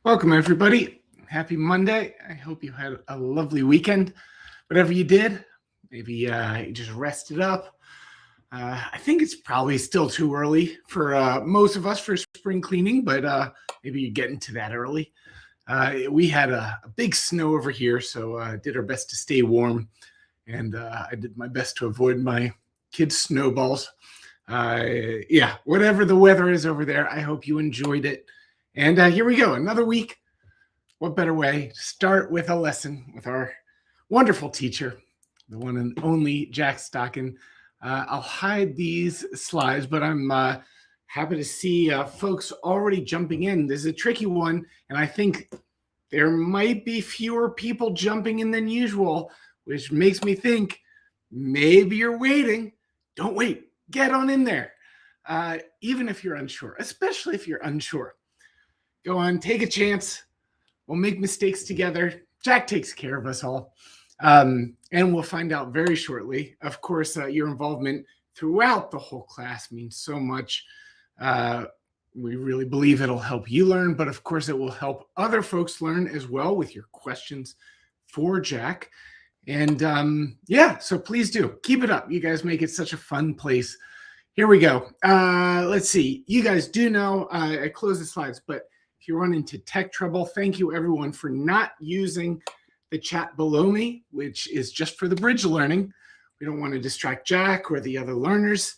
Welcome, everybody. Happy Monday. I hope you had a lovely weekend. Whatever you did, maybe you just rested up. I think it's probably still too early for most of us for spring cleaning, but maybe you're getting to that early. We had a big snow over here, so did our best to stay warm, and I did my best to avoid my kids' snowballs. Yeah, whatever the weather is over there, I hope you enjoyed it. And here we go, another week. What better way to start with a lesson with our wonderful teacher, the one and only Jack Stockin. I'll hide these slides, but I'm happy to see folks already jumping in. This is a tricky one, and I think there might be fewer people jumping in than usual, which makes me think maybe you're waiting. Don't wait. Get on in there. Even if you're unsure, especially if you're unsure. Go on, take a chance. We'll make mistakes together. Jack takes care of us all. And we'll find out very shortly. Of course, your involvement throughout the whole class means so much. We really believe it'll help you learn, but of course, it will help other folks learn as well with your questions for Jack. And yeah, so please do keep it up. You guys make it such a fun place. Here we go. Let's see. You guys do know I closed the slides, but if you run into tech trouble, thank you everyone for not using the chat below me, which is just for the bridge learning. We don't want to distract Jack or the other learners.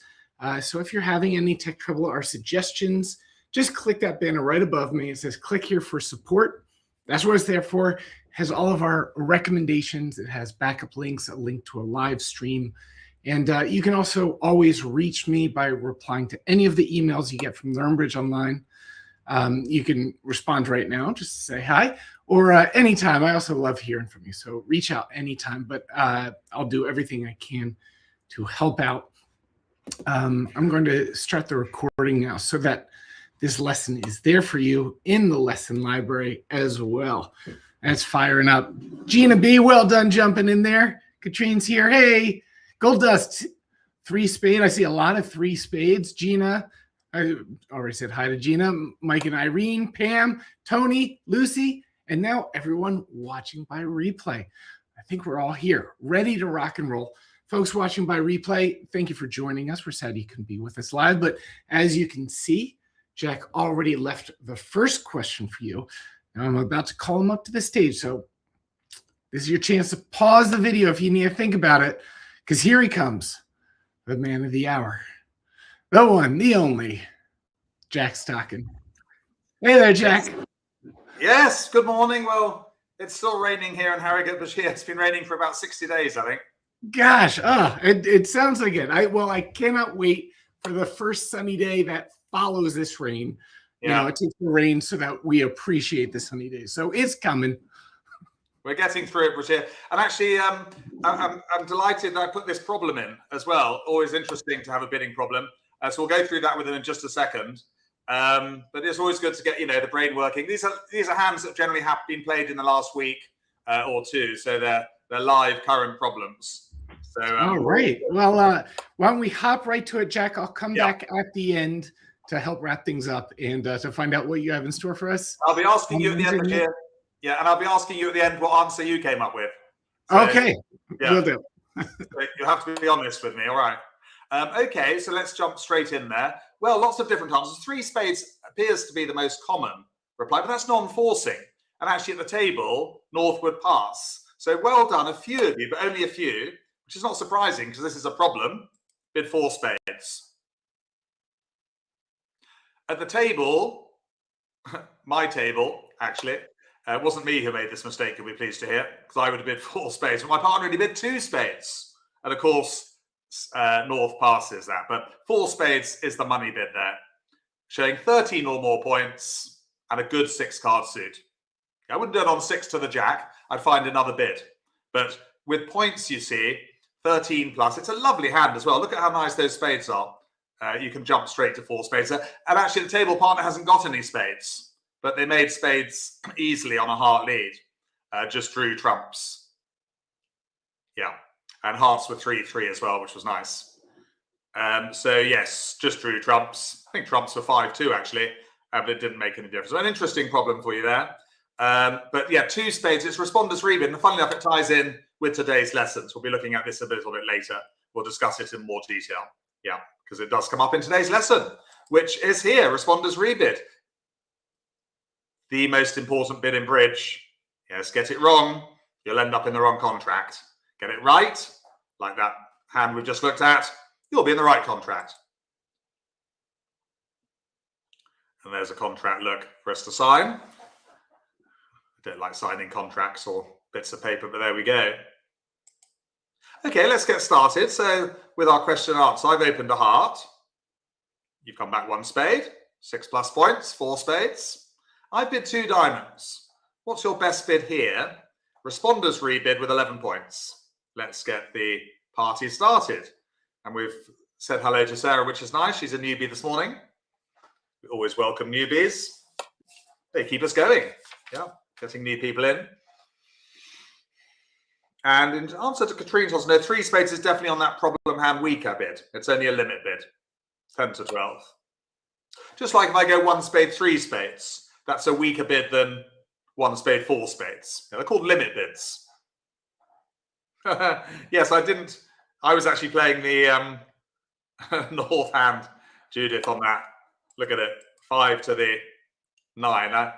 So if you're having any tech trouble or suggestions, just click that banner right above me. It says click here for support. That's what it's there for. It has all of our recommendations. It has backup links, a link to a live stream. And you can also always reach me by replying to any of the emails you get from LearnBridge Online. You can respond right now, just to say hi, or anytime. I also love hearing from you, so reach out anytime, but I'll do everything I can to help out. I'm going to start the recording now so that this lesson is there for you in the lesson library as well. That's firing up. Gina B, well done jumping in there. Katrine's here. Hey, Gold Dust, 3 spade. I see a lot of 3 spades. Gina, I already said hi to Gina, Mike and Irene, Pam, Tony, Lucy, and now everyone watching by replay. I think we're all here, ready to rock and roll. Folks watching by replay, thank you for joining us. We're sad you couldn't be with us live, but as you can see, Jack already left the first question for you. Now I'm about to call him up to the stage, so this is your chance to pause the video if you need to think about it, because here he comes, the man of the hour. The one, the only, Jack Stockin. Hey there, Jack. Yes, good morning. Well, it's still raining here in Harrogate, but yeah, it's been raining for about 60 days, I think. Gosh, it sounds like it. I cannot wait for the first sunny day that follows this rain. Yeah. You know, it takes the rain so that we appreciate the sunny days. So it's coming. We're getting through it, British. And actually, I'm delighted that I put this problem in as well. Always interesting to have a bidding problem. So we'll go through that with them in just a second. But it's always good to get, the brain working. These are hands that generally have been played in the last week or two. So they're live current problems. So, all right. Well, why don't we hop right to it, Jack? I'll come back at the end to help wrap things up and to find out what you have in store for us. I'll be asking you at the end here. Yeah, and I'll be asking you at the end what answer you came up with. So, okay. Yeah. Will do. You have to be honest with me. All right. Okay, so let's jump straight in there. Well, lots of different answers. 3 spades appears to be the most common reply, but that's non-forcing. And actually at the table, North would pass. So well done, a few of you, but only a few, which is not surprising because this is a problem. Bid 4 spades. At the table, my table, actually, it wasn't me who made this mistake, you'll be pleased to hear, because I would have bid 4 spades, but my partner only bid 2 spades. And of course, North passes that, but 4 spades is the money bid there, showing 13 or more points and a good 6-card suit. I wouldn't do it on 6 to the Jack. I'd find another bid. But with points, you see, 13 plus. It's a lovely hand as well. Look at how nice those spades are. You can jump straight to 4 spades. And actually, the table partner hasn't got any spades, but they made spades easily on a heart lead. Just drew trumps. Yeah. And hearts were 3-3 as well, which was nice. So yes, just drew trumps. I think trumps were 5-2 actually. but it didn't make any difference. So an interesting problem for you there. But yeah, 2 spades, it's responders rebid. And funnily enough, it ties in with today's lessons. We'll be looking at this a little bit later. We'll discuss it in more detail. Yeah, because it does come up in today's lesson, which is here, responders rebid. The most important bid in bridge. Yes, get it wrong, you'll end up in the wrong contract. Get it right, like that hand we've just looked at, you'll be in the right contract. And there's a contract look for us to sign. I don't like signing contracts or bits of paper, but there we go. Okay, let's get started. So with our question and answer, I've opened a heart. You've come back 1 spade, 6+ points, 4 spades. I bid 2 diamonds. What's your best bid here? Responders rebid with 11 points. Let's get the party started. And we've said hello to Sarah, which is nice. She's a newbie this morning. We always welcome newbies. They keep us going. Yeah, getting new people in. And in answer to Katrina's also, no, 3 spades is definitely on that problem hand weaker bid. It's only a limit bid, 10 to 12. Just like if I go 1 spade, 3 spades, that's a weaker bid than 1 spade, 4 spades. They're called limit bids. Yes, I was actually playing the North hand, Judith, on that. Look at it, 5 to the 9.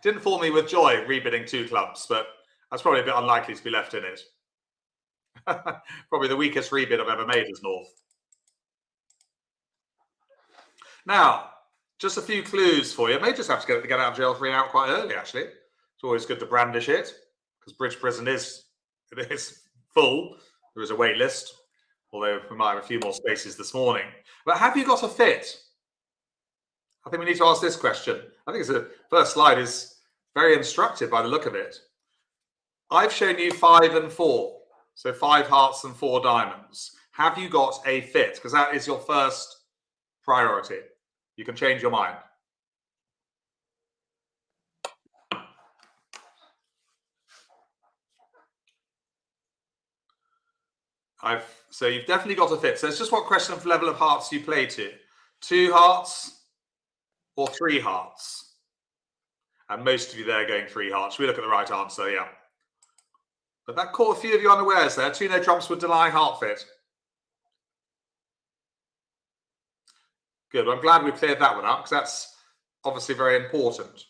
Didn't fill me with joy rebidding 2 clubs, but that's probably a bit unlikely to be left in it. Probably the weakest rebid I've ever made is North. Now, just a few clues for you. I may just have to get out of jail free out quite early, actually. It's always good to brandish it, because Bridge Prison is full. There is a wait list, although we might have a few more spaces this morning. But have you got a fit? I think we need to ask this question. I think the first slide is very instructive by the look of it. I've shown you 5 and 4. So 5 hearts and 4 diamonds. Have you got a fit? Because that is your first priority. You can change your mind. So you've definitely got a fit. So it's just what question of level of hearts you play to. 2 hearts or 3 hearts? And most of you there going 3 hearts. Should we look at the right answer? Yeah. But that caught a few of you unawares there. 2 no trumps would deny heart fit. Good. Well, I'm glad we cleared that one up, because that's obviously very important.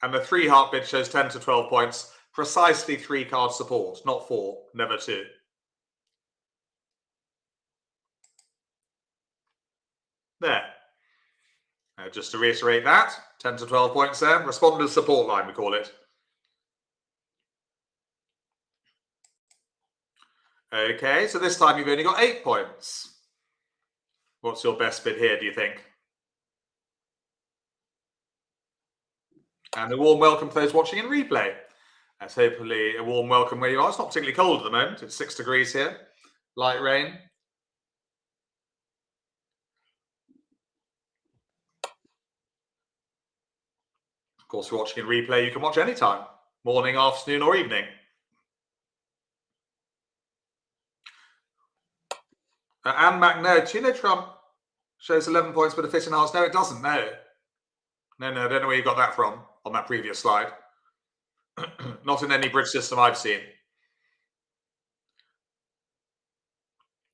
And the 3 heart bid shows 10 to 12 points. Precisely 3 card support, not 4, never 2. There. Just to reiterate that, 10 to 12 points there. Responders support line, we call it. Okay, so this time you've only got 8 points. What's your best bid here, do you think? And a warm welcome to those watching in replay. That's hopefully a warm welcome where you are. It's not particularly cold at the moment. It's 6 degrees here. Light rain. Of course, if you're watching in replay, you can watch anytime. Morning, afternoon, or evening. Anne Mac, no. Tino Trump shows 11 points, but a fit in hearts. No, it doesn't. No. No, I don't know where you got that from on that previous slide. Not in any bridge system I've seen.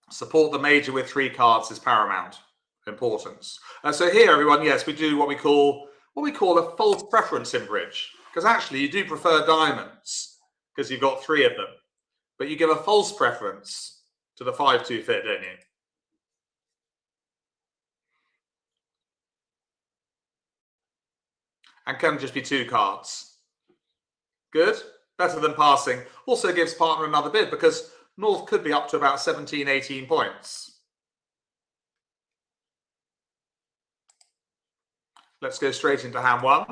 Support the major with 3 cards is paramount importance. So here, everyone, yes, we do what we call a false preference in bridge, because actually you do prefer diamonds because you've got 3 of them, but you give a false preference to the 5-2 fit, don't you? And can just be 2 cards. Good. Better than passing. Also gives partner another bid, because North could be up to about 17, 18 points. Let's go straight into hand 1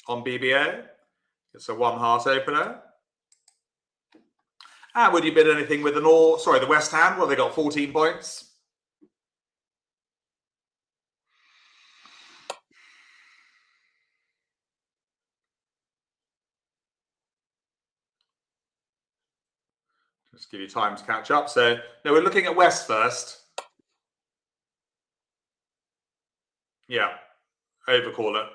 on BBO. It's a 1 heart opener. And would you bid anything with the West hand? Well, they got 14 points. Just give you time to catch up. So, no, we're looking at West first. Yeah. overcaller.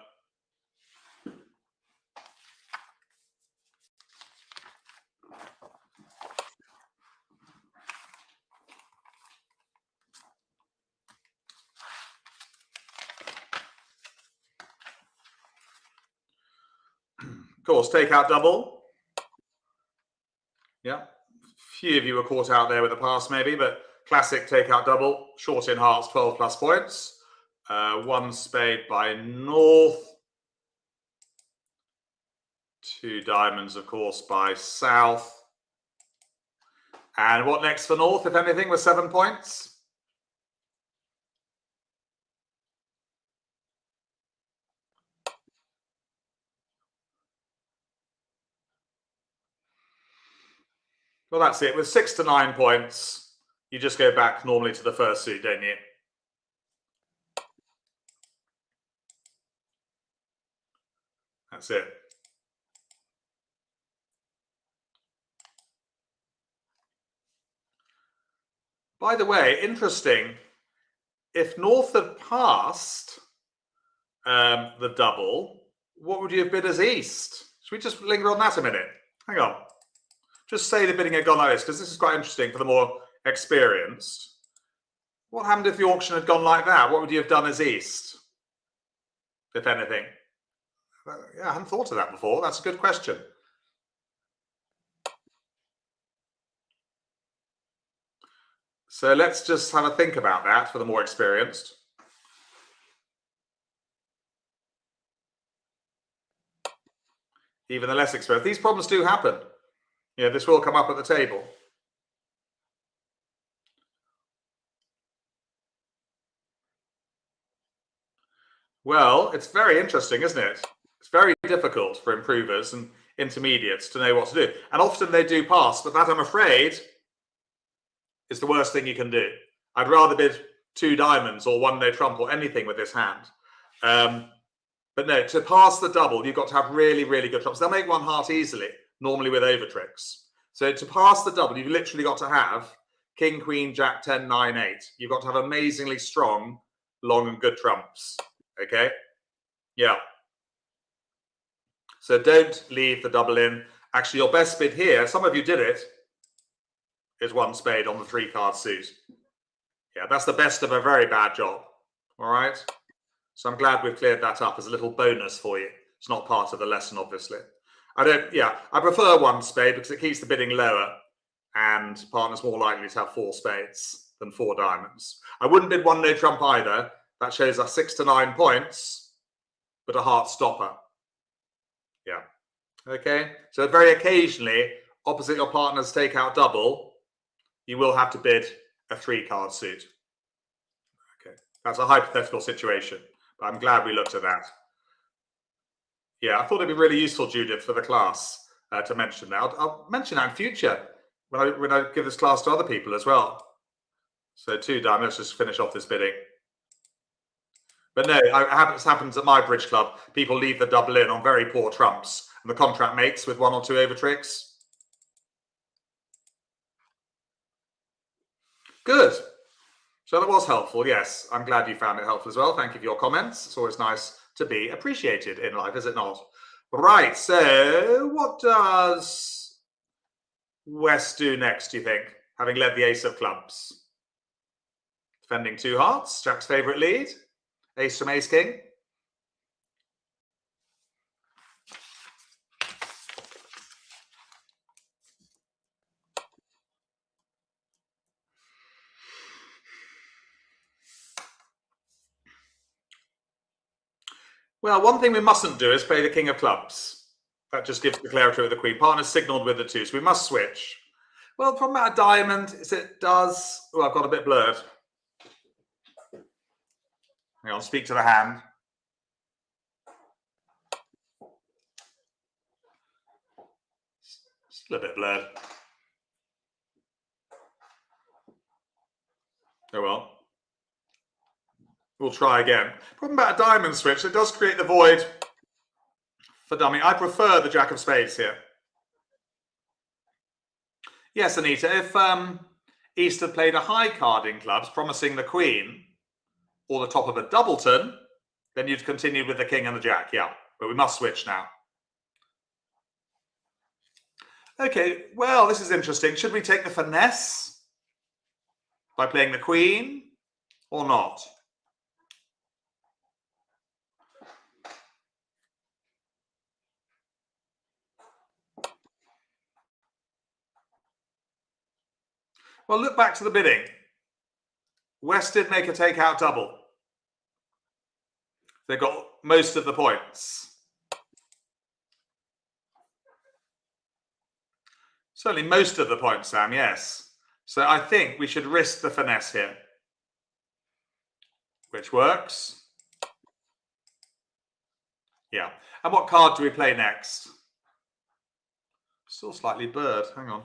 Of course, take out double. Yeah. Few of you were caught out there with a pass maybe, but classic take out double. Short in hearts, 12 plus points. One spade by North. Two diamonds, of course, by South. And what next for North, if anything, with 7 points? Well, that's it. With 6 to 9 points, you just go back normally to the first suit, don't you? That's it. By the way, interesting. If North had passed the double, what would you have bid as East? Should we just linger on that a minute? Hang on. Just say the bidding had gone like this, because this is quite interesting for the more experienced. What happened if the auction had gone like that? What would you have done as East, if anything? Yeah, I hadn't thought of that before. That's a good question. So let's just have a think about that for the more experienced. Even the less experienced. These problems do happen. Yeah, this will come up at the table. Well, it's very interesting, isn't it? It's very difficult for improvers and intermediates to know what to do. And often they do pass, but that, I'm afraid, is the worst thing you can do. I'd rather bid 2 diamonds or 1 no trump or anything with this hand. But no, to pass the double, you've got to have really, really good trumps. They'll make 1 heart easily, normally with over tricks. So to pass the double, you've literally got to have King, Queen, Jack, 10, 9, 8. You've got to have amazingly strong, long and good trumps. Okay? Yeah. So don't leave the double in. Actually, your best bid here, some of you did it, is 1 spade on the 3-card suit. Yeah, that's the best of a very bad job. All right? So I'm glad we've cleared that up as a little bonus for you. It's not part of the lesson, obviously. I prefer 1 spade because it keeps the bidding lower and partner's more likely to have 4 spades than 4 diamonds. I wouldn't bid 1 no trump either. That shows us 6 to 9 points, but a heart stopper. Yeah. Okay. So very occasionally, opposite your partner's takeout double, you will have to bid a 3-card suit. Okay. That's a hypothetical situation, but I'm glad we looked at that. Yeah, I thought it'd be really useful, Judith, for the class to mention that. I'll mention that in future when I give this class to other people as well. So 2 done. Let's just finish off this bidding. But no, it happens at my bridge club. People leave the double in on very poor trumps, and the contract mates with 1 or 2 over tricks. Good. So that was helpful. Yes, I'm glad you found it helpful as well. Thank you for your comments. It's always nice to be appreciated in life, is it not? Right. So what does West do next, do you think, having led the ace of clubs? Defending 2 hearts, Jack's favourite lead. Ace from ace king. Well, one thing we mustn't do is play the king of clubs. That just gives the clarity with the queen. Partner's signalled with the 2, so we must switch. Well, the problem about a diamond is it does... Oh, I've got a bit blurred. Hang on, speak to the hand. Still a bit blurred. Oh well. We'll try again. Problem about a diamond switch, it does create the void for dummy. I prefer the Jack of Spades here. Yes, Anita, if East had played a high card in clubs, promising the queen, or the top of a doubleton, then you'd continue with the king and the jack, yeah. But we must switch now. Okay, well, this is interesting. Should we take the finesse by playing the queen or not? Well, look back to the bidding. West did make a takeout double. They got most of the points. Certainly most of the points, Sam, yes. So I think we should risk the finesse here, which works. Yeah. And what card do we play next? Still slightly blurred. Hang on.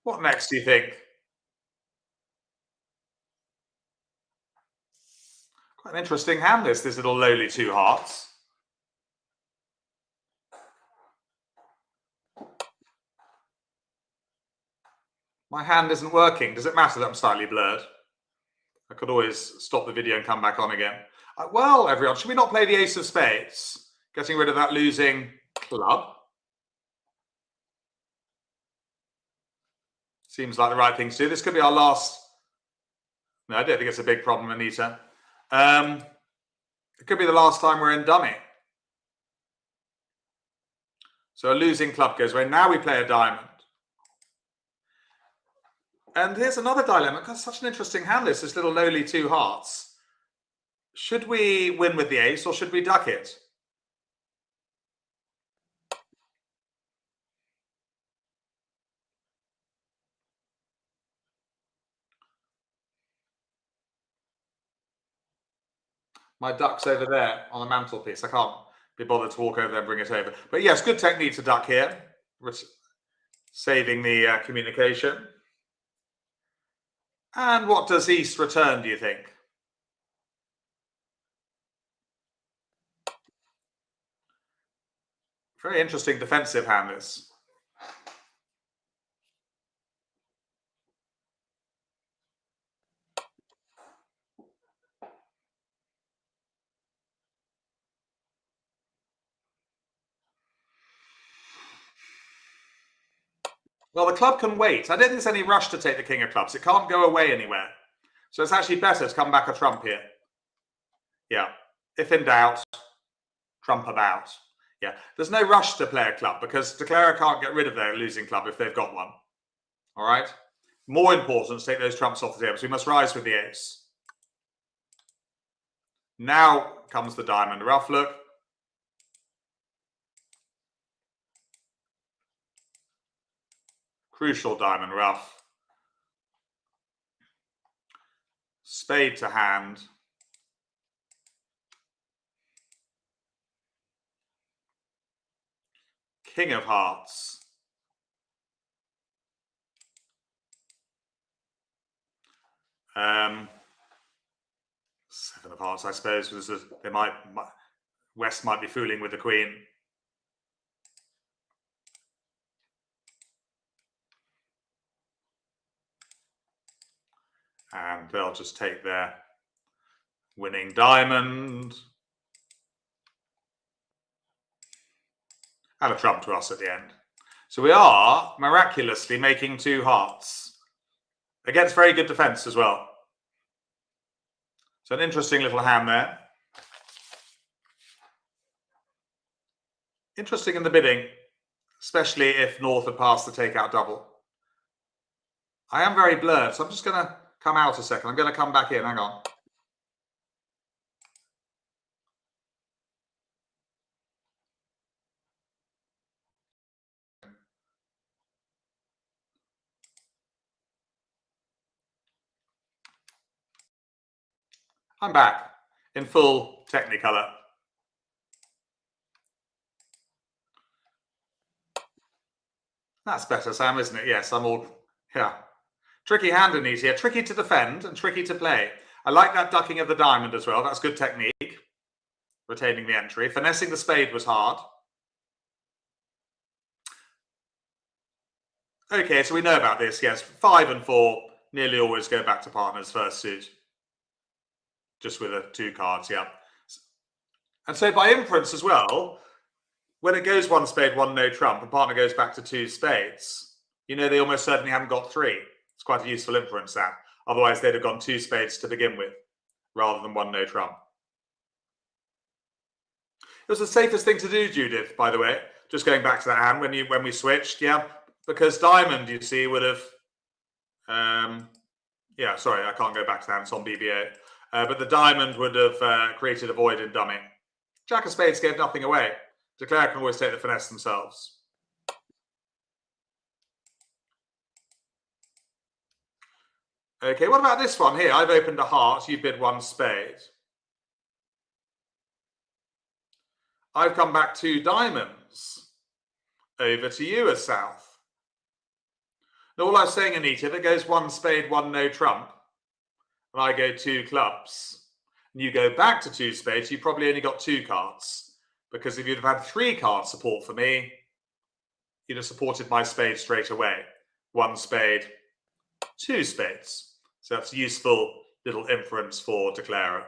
What next, do you think? Quite an interesting hand, this little lowly two hearts. My hand isn't working. Does it matter that I'm slightly blurred? I could always stop the video and come back on again. Well, everyone, should we not play the ace of spades? Getting rid of that losing club. Seems like the right thing to do. This could be our last... No, I don't think it's a big problem, Anita. It could be the last time we're in dummy. So a losing club goes away. Now we play a diamond. And here's another dilemma. That's such an interesting hand, this little lowly two hearts. Should we win with the ace or should we duck it? My duck's over there on the mantelpiece. I can't be bothered to walk over there and bring it over. But yes, good technique to duck here. Saving the communication. And what does East return, do you think? Very interesting defensive hand, this. Well, the club can wait. I don't think there's any rush to take the king of clubs. It can't go away anywhere. So it's actually better to come back a trump here. Yeah. If in doubt, trump about. Yeah. There's no rush to play a club because declarer can't get rid of their losing club if they've got one. All right. More important to take those trumps off the table. So we must rise with the ace. Now comes the diamond rough look. Crucial diamond rough. Spade to hand. King of hearts. Seven of hearts, I suppose. West might be fooling with the queen. And they'll just take their winning diamond. And a trump to us at the end. So we are miraculously making two hearts. Against very good defense as well. So an interesting little hand there. Interesting in the bidding, especially if North had passed the takeout double. I am very blurred, so I'm just going to come out a second. I'm going to come back in. Hang on. I'm back in full Technicolor. That's better, Sam, isn't it? Yes, I'm all... Yeah. Tricky hand, Anita here. Tricky to defend and tricky to play. I like that ducking of the diamond as well. That's good technique. Retaining the entry. Finessing the spade was hard. Okay, so we know about this. Yes, 5 and 4 nearly always go back to partner's first suit. Just with the 2 cards, yeah. And so by inference as well, when it goes 1 spade, 1 no trump, and partner goes back to 2 spades, you know they almost certainly haven't got 3. It's quite a useful inference, that. Otherwise, they'd have gone 2 spades to begin with, rather than 1 no trump. It was the safest thing to do, Judith, by the way. Just going back to that hand when we switched, yeah, because diamond, you see, would have, yeah, sorry, I can't go back to that. It's on BBA, but the diamond would have created a void in dummy. Jack of spades gave nothing away. Declare can always take the finesse themselves. Okay, what about this one here? I've opened a heart. You bid 1 spade. I've come back 2 diamonds. Over to you, as south. Now, all I was saying, Anita, if it goes 1 spade, 1 no trump, and I go 2 clubs, and you go back to 2 spades, you probably only got 2 cards. Because if you'd have had 3 card support for me, you'd have supported my spade straight away. 1 spade, 2 spades. So that's a useful little inference for declarer.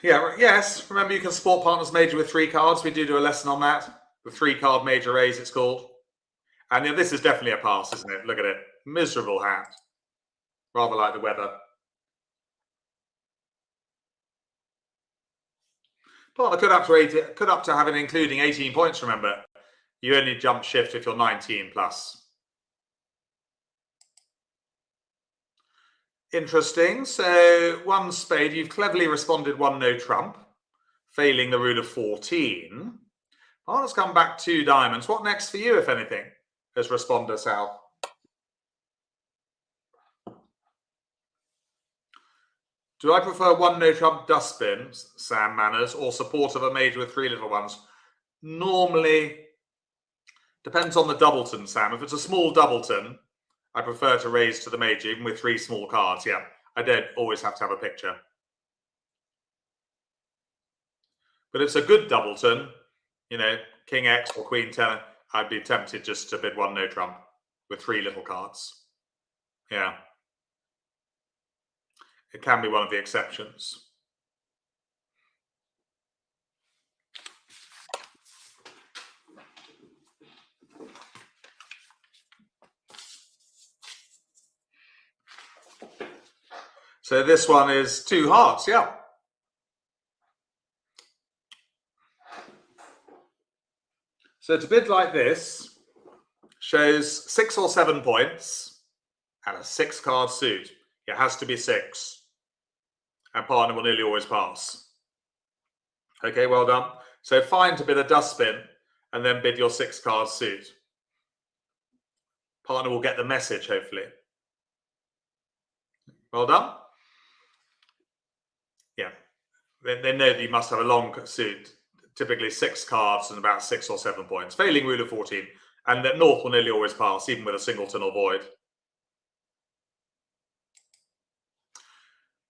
Yeah, yes. Remember, you can support partners major with 3 cards. We do a lesson on that. The 3-card major raise, it's called. And yeah, this is definitely a pass, isn't it? Look at it. Miserable hand. Rather like the weather. Partner could up to having including 18 points, remember. You only jump shift if you're 19 plus. Interesting. So 1 spade, you've cleverly responded 1 no trump, failing the rule of 14. Partner's come back 2 diamonds. What next for you, if anything, as responder, Sal? Do I prefer 1 no trump dustbin, Sam Manners, or support of a major with 3 little ones? Normally, depends on the doubleton, Sam. If it's a small doubleton, I prefer to raise to the major, even with 3 small cards. Yeah, I don't always have to have a picture. But if it's a good doubleton, you know, King X or Queen 10, I'd be tempted just to bid 1 no trump with 3 little cards. Yeah. It can be one of the exceptions. So this one is 2 hearts, yeah. So to bid like this shows 6 or 7 points and a 6-card suit. It has to be 6. And partner will nearly always pass. Okay, well done. So fine to bid a dustbin and then bid your 6-card suit. Partner will get the message, hopefully. Well done. Yeah, they know that you must have a long suit, typically 6 cards and about 6 or 7 points, failing rule of 14, and that North will nearly always pass, even with a singleton or void.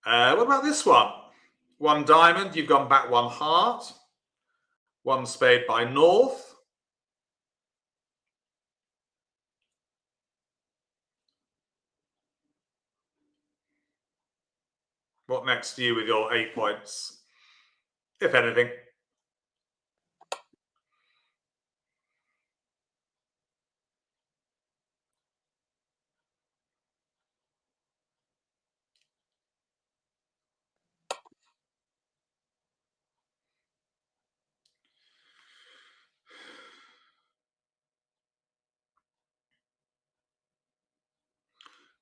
What about this one? 1 diamond, you've gone back 1 heart, 1 spade by North. What next to you with your 8 points, if anything?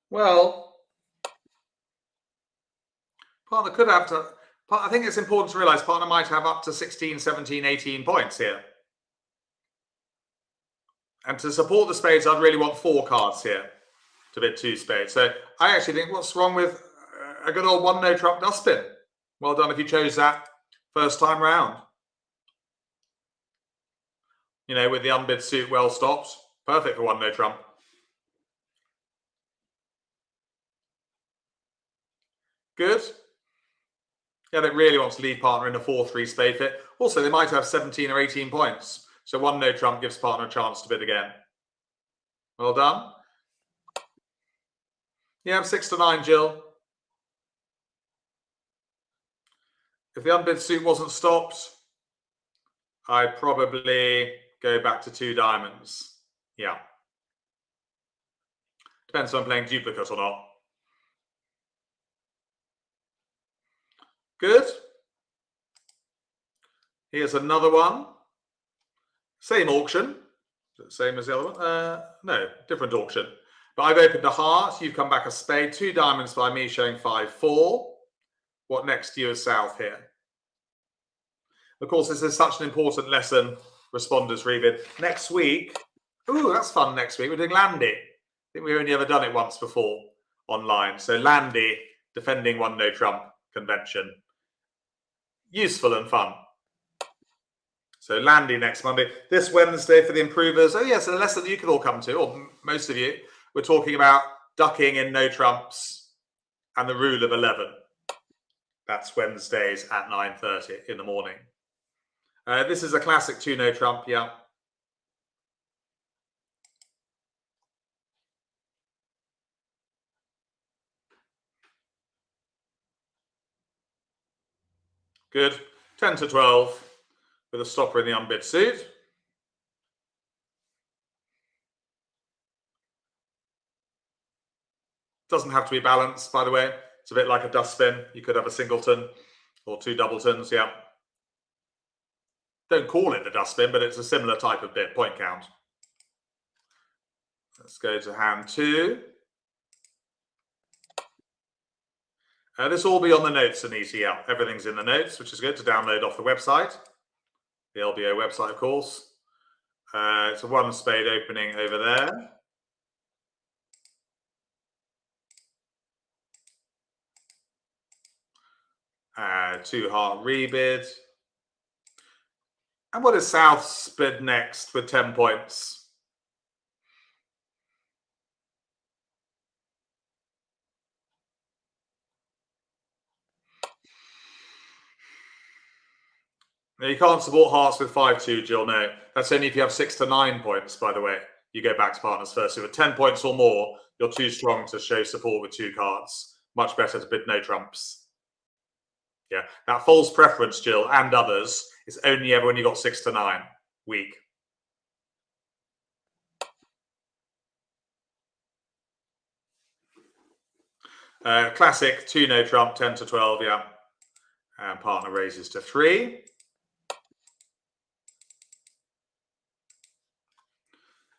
Well, partner could have to, I think it's important to realize partner might have up to 16, 17, 18 points here. And to support the spades, I'd really want 4 cards here to bid 2 spades. So I actually think what's wrong with a good old 1 no trump dustbin? Well done if you chose that first time round. You know, with the unbid suit well stopped. Perfect for 1 no trump. Good. Yeah, I don't really want to leave partner in a 4-3 spade fit. Also, they might have 17 or 18 points. So one no trump gives partner a chance to bid again. Well done. Yeah, 6 to 9, Jill. If the unbid suit wasn't stopped, I'd probably go back to 2 diamonds. Yeah. Depends if I'm playing duplicate or not. Good. Here's another one. Same auction. Same as the other one? No, different auction. But I've opened a heart. You've come back a spade. 2 diamonds by me showing 5-4. What next to you is south here? Of course, this is such an important lesson. Responders rebid. Next week. Ooh, that's fun next week. We're doing Landy. I think we've only ever done it once before online. So Landy, defending one no trump convention. Useful and fun. So Landy next Monday. This Wednesday for the improvers. Oh yes, a lesson that you can all come to, or most of you. We're talking about ducking in no trumps and the rule of 11. That's Wednesdays at 9:30 in the morning. This is a classic 2 no trump, yeah. Good. 10 to 12 with a stopper in the unbid suit. Doesn't have to be balanced, by the way. It's a bit like a dustbin. You could have a singleton or 2 doubletons, yeah. Don't call it the dustbin, but it's a similar type of bit, point count. Let's go to hand 2. This will all be on the notes, Anita. Yeah, everything's in the notes, which is good to download off the website. The LBO website, of course. It's a 1 spade opening over there. Two heart rebid. And what is South's bid next with 10 points? Now, you can't support hearts with 5-2, Jill. No, that's only if you have 6 to 9 points, by the way. You go back to partners first. So with 10 points or more, you're too strong to show support with 2 cards. Much better to bid no trumps. Yeah, that false preference, Jill, and others, is only ever when you got 6 to 9. Weak. Classic 2 no trump, 10 to 12, yeah. And partner raises to 3.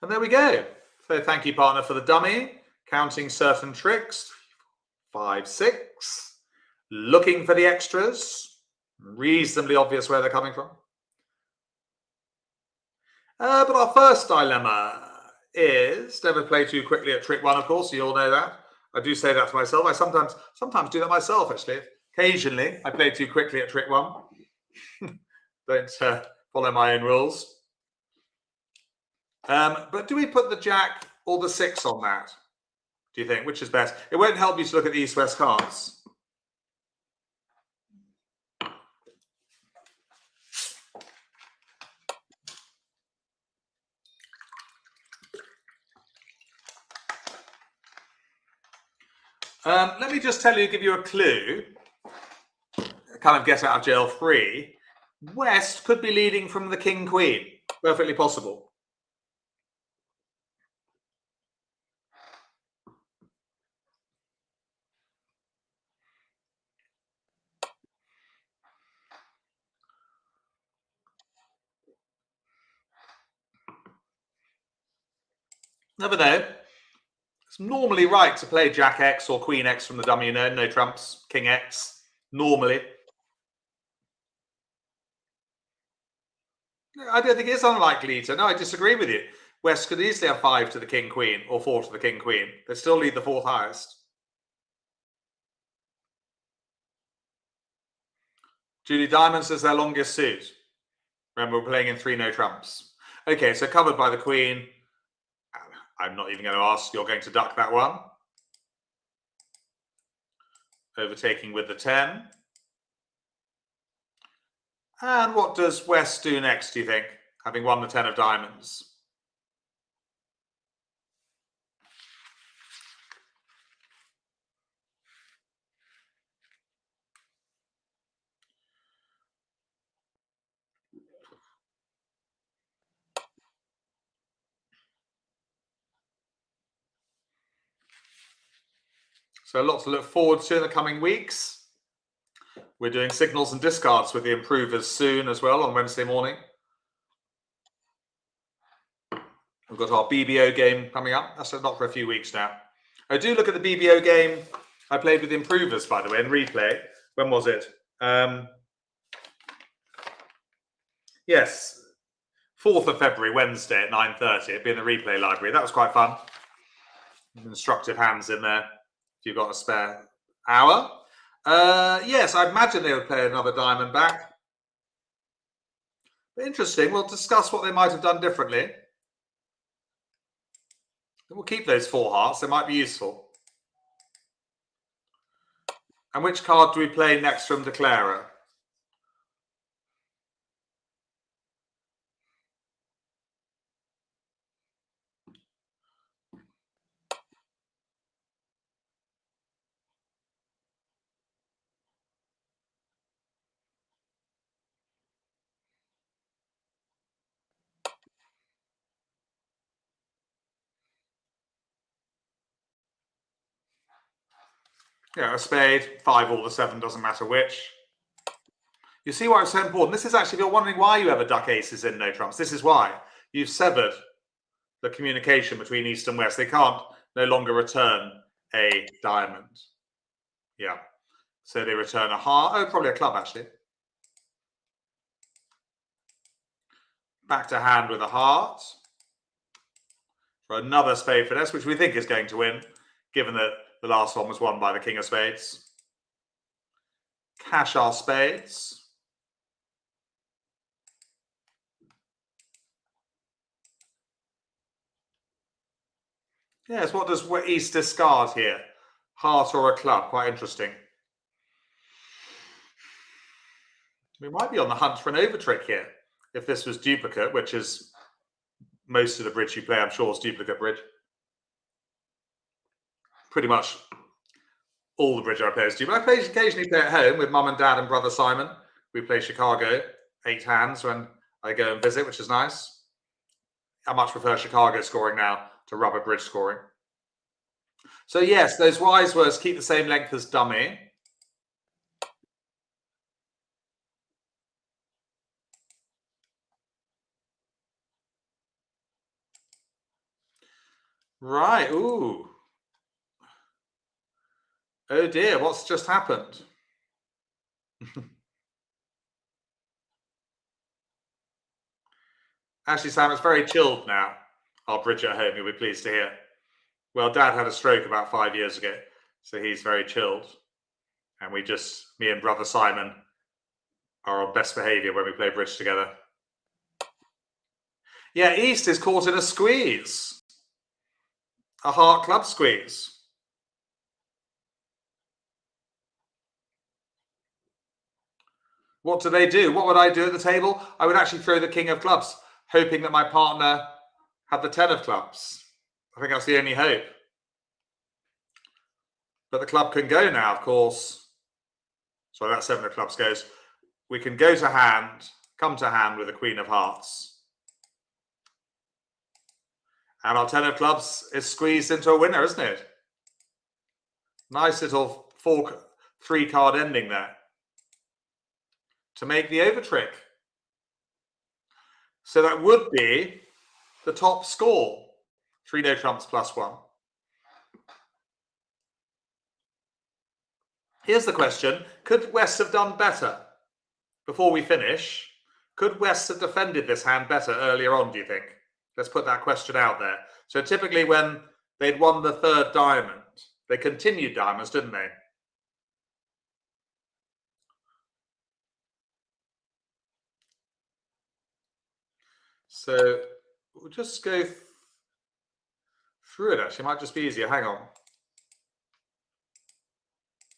And there we go. So thank you, partner, for the dummy. Counting certain tricks. 5, 6. Looking for the extras. Reasonably obvious where they're coming from. But our first dilemma is never play too quickly at trick 1, of course. You all know that. I do say that to myself. I sometimes do that myself, actually. Occasionally, I play too quickly at trick 1. Don't follow my own rules. But do we put the jack or the 6 on that? Do you think? Which is best? It won't help you to look at the east-west cards. Let me just give you a clue. Kind of get out of jail free. West could be leading from the king-queen. Perfectly possible. Never know. It's normally right to play Jack X or Queen X from the dummy, no trumps, King X, normally. I don't think it's unlikely to. No, I disagree with you. West could easily have 5 to the King Queen or 4 to the King Queen. They still lead the 4th highest. Julie Diamonds is their longest suit. Remember, we're playing in 3 no trumps. Okay, so covered by the Queen. I'm not even going to ask. You're going to duck that one. Overtaking with the 10. And what does West do next, do you think, having won the 10 of diamonds? So lots to look forward to in the coming weeks. We're doing signals and discards with the improvers soon as well on Wednesday morning. We've got our BBO game coming up. That's not for a few weeks now. I do look at the BBO game I played with the improvers, by the way, in replay. When was it? Yes, 4th of February, Wednesday at 9:30. It'd be in the replay library. That was quite fun. Instructive hands in there if you've got a spare hour. Yes, I imagine they would play another diamond back. But interesting. We'll discuss what they might have done differently. We'll keep those 4 hearts. They might be useful. And which card do we play next from Declarer? Yeah, a spade, 5 or the 7, doesn't matter which. You see why it's so important? This is actually, if you're wondering why you ever duck aces in no trumps, this is why. You've severed the communication between East and West. They can't no longer return a diamond. Yeah. So they return a heart. Oh, probably a club, actually. Back to hand with a heart. For another spade finesse, which we think is going to win, given that the last one was won by the King of Spades. Cash our spades. Yes, what does East discard here? Heart or a club? Quite interesting. We might be on the hunt for an overtrick here. If this was duplicate, which is most of the bridge you play, I'm sure, is duplicate bridge. Pretty much all the bridge I play is duplicate. I occasionally play at home with mum and dad and brother Simon. We play Chicago, 8 hands when I go and visit, which is nice. I much prefer Chicago scoring now to rubber bridge scoring. So yes, those wise words, keep the same length as dummy. Right, ooh. Oh dear, what's just happened? Actually, Sam, it's very chilled now. Our bridge at home, you'll be pleased to hear. Well, Dad had a stroke about 5 years ago, so he's very chilled. And me and brother Simon are on best behavior when we play bridge together. Yeah, East is caught in a squeeze. A heart club squeeze. What do they do? What would I do at the table? I would actually throw the King of Clubs, hoping that my partner had the 10 of Clubs. I think that's the only hope. But the club can go now, of course. So that 7 of Clubs goes. We can go to hand, come to hand with the Queen of Hearts. And our 10 of Clubs is squeezed into a winner, isn't it? Nice little 3-card ending there to make the overtrick. So that would be the top score. 3 no trumps plus 1. Here's the question. Could West have done better? Before we finish, could West have defended this hand better earlier on, do you think? Let's put that question out there. So typically when they'd won the 3rd diamond, they continued diamonds, didn't they? So we'll just go through it, actually. It might just be easier. Hang on.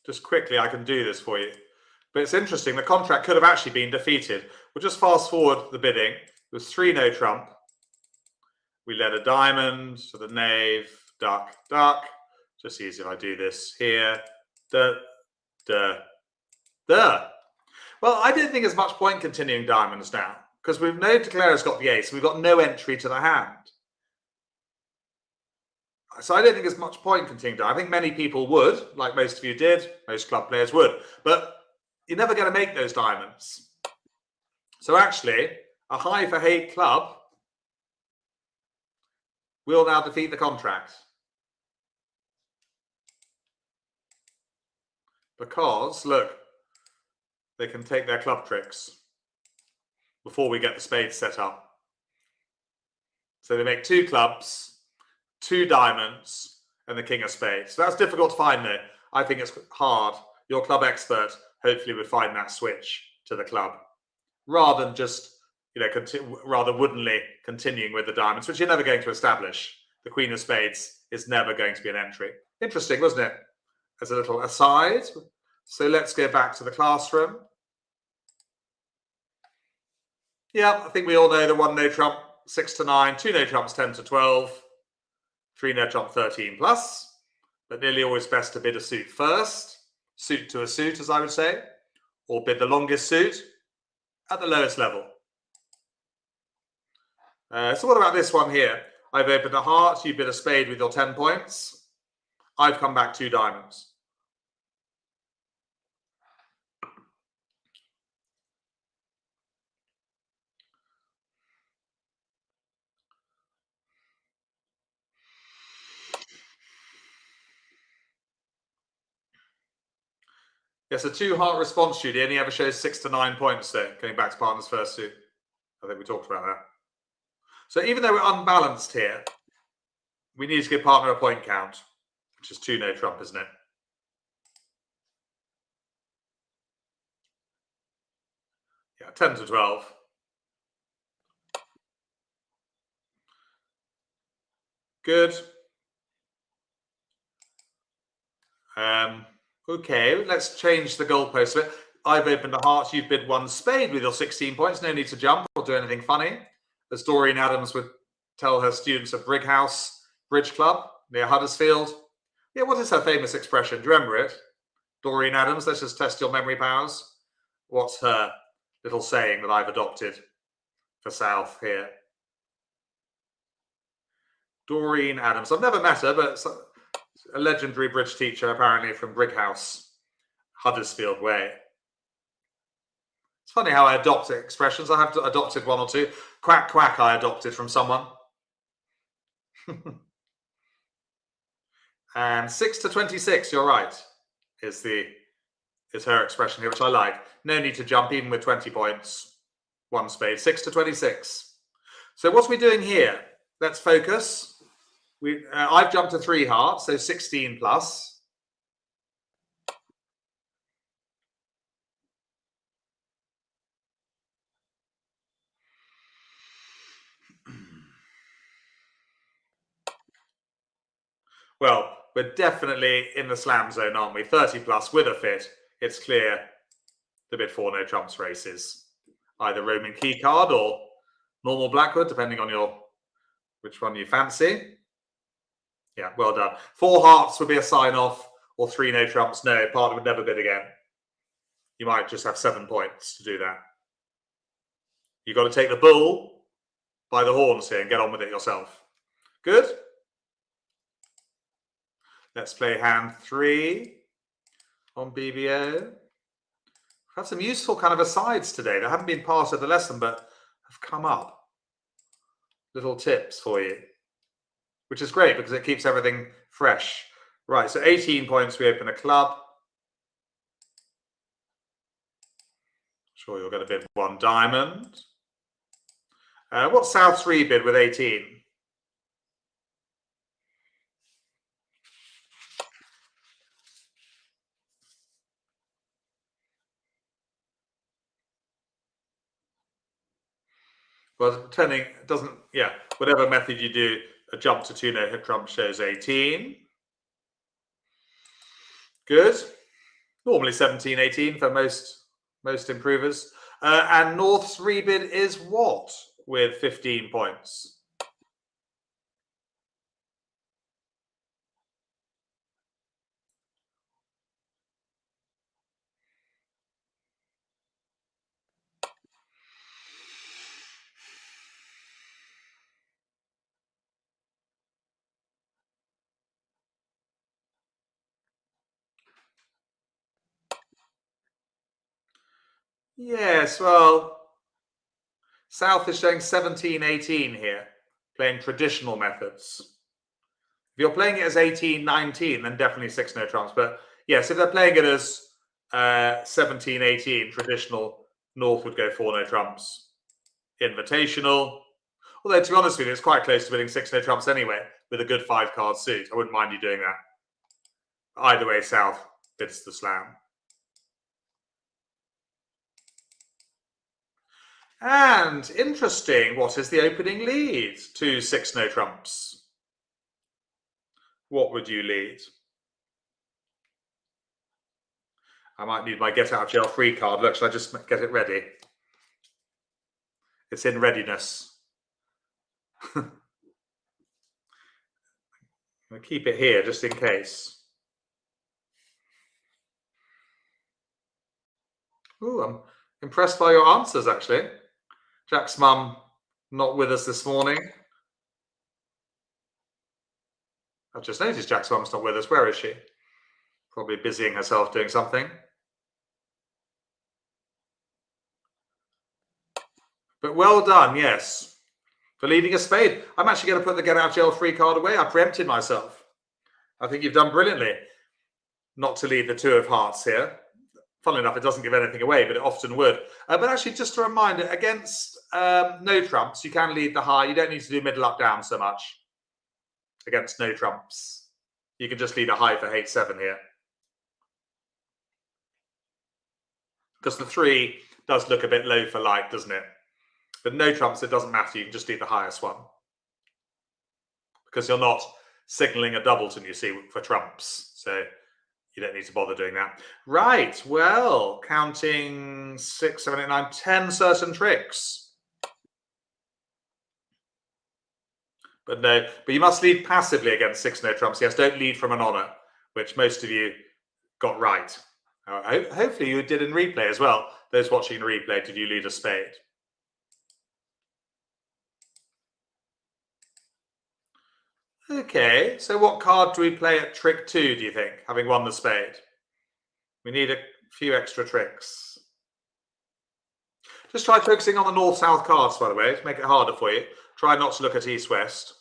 Just quickly, I can do this for you. But it's interesting, the contract could have actually been defeated. We'll just fast forward the bidding. It was 3 no trump. We led a diamond to the knave, duck, duck. Just easy if I do this here. Duh, duh, duh. Well, I don't think there's much point continuing diamonds now, because we've no declarer's got the ace. We've got no entry to the hand. So I don't think there's much point continuing diamonds. I think many people would, like most of you did, most club players would, but you're never going to make those diamonds. So actually, a high for hate club will now defeat the contract. Because, look, they can take their club tricks before we get the spades set up. So they make 2 clubs, 2 diamonds, and the king of spades. So that's difficult to find though. I think it's hard. Your club expert hopefully would find that switch to the club, rather than just, you know, rather woodenly continuing with the diamonds, which you're never going to establish. The queen of spades is never going to be an entry. Interesting, wasn't it? As a little aside. So let's go back to the classroom. Yeah, I think we all know the 1 no trump, 6 to 9, 2 no trumps, 10 to 12, 3 no trump, 13 plus. But nearly always best to bid a suit first, suit to a suit, as I would say, or bid the longest suit at the lowest level. So what about this one here? I've opened a heart, you bid a spade with your 10 points. I've come back 2 diamonds. Yes, a 2 heart response, Judy, only ever shows 6 to 9 points there, going back to partner's first suit. I think we talked about that. So even though we're unbalanced here, we need to give partner a point count, which is 2 no trump, isn't it? Yeah, 10 to 12. Good. Okay, let's change the goalpost a bit. I've opened a heart, you've bid 1 spade with your 16 points. No need to jump or do anything funny. As Doreen Adams would tell her students at Brighouse Bridge Club near Huddersfield. Yeah, what is her famous expression? Do you remember it? Doreen Adams, let's just test your memory powers. What's her little saying that I've adopted for South here? Doreen Adams. I've never met her, but a legendary bridge teacher, apparently from Brighouse, Huddersfield way. It's funny how I adopt expressions. I have adopted 1 or 2. Quack, quack, I adopted from someone. And 6 to 26, you're right, is her expression here, which I like. No need to jump, even with 20 points. 1 spade, 6 to 26. So what are we doing here? Let's focus. I've jumped to 3 hearts, so 16 plus. Well, we're definitely in the slam zone, aren't we? 30 plus with a fit. It's clear the bid 4 no trumps races. Either Roman key card or normal Blackwood, depending on which one you fancy. Yeah, well done. 4 hearts would be a sign-off, or 3 no trumps. No, partner would never bid again. You might just have 7 points to do that. You've got to take the bull by the horns here and get on with it yourself. Good. Let's play hand 3 on BBO. We've had some useful kind of asides today that haven't been part of the lesson, but have come up. Little tips for you, which is great because it keeps everything fresh. Right, so 18 points, we open a club. Sure, you're going to bid 1 diamond. What's South 3 bid with 18? Well, turning doesn't, yeah, whatever method you do, a jump to 2 no trump shows 18. Good. Normally 17, 18 for most most improvers. And North's rebid is what with 15 points? Yes, well, South is showing 17-18 here, playing traditional methods. If you're playing it as 18-19, then definitely 6 no trumps. But yes, if they're playing it as 17-18, traditional, North would go 4 no trumps. Invitational. Although, to be honest with you, it's quite close to winning 6 no trumps anyway, with a good 5-card suit. I wouldn't mind you doing that. Either way, South bids the slam. And interesting, what is the opening lead to 6 no trumps? What would you lead? I might need my get out of jail free card. Look, shall I just get it ready? It's in readiness. I'll keep it here just in case. Ooh, I'm impressed by your answers, actually. Jack's mum not with us this morning. I've just noticed Jack's mum's not with us. Where is she? Probably busying herself doing something. But well done, yes, for leading a spade. I'm actually going to put the get out of jail free card away. I preempted myself. I think you've done brilliantly not to lead the 2 of hearts here. Funnily enough, it doesn't give anything away, but it often would. But actually, just a reminder, against no trumps, you can lead the high. You don't need to do middle up down so much against no trumps. You can just lead a high for 8-7 here. Because the 3 does look a bit low for light, doesn't it? But no trumps, it doesn't matter. You can just lead the highest one. Because you're not signalling a doubleton, you see, for trumps. So you don't need to bother doing that. Right, well, counting 6, 7, 8, 9, 10 certain tricks. But no, but you must lead passively against 6 no trumps. Yes, don't lead from an honor, which most of you got right. Hopefully you did in replay as well. Those watching in replay, did you lead a spade? Okay, so what card do we play at trick 2, do you think, having won the spade? We need a few extra tricks. Just try focusing on the north-south cards, by the way, to make it harder for you. Try not to look at east-west.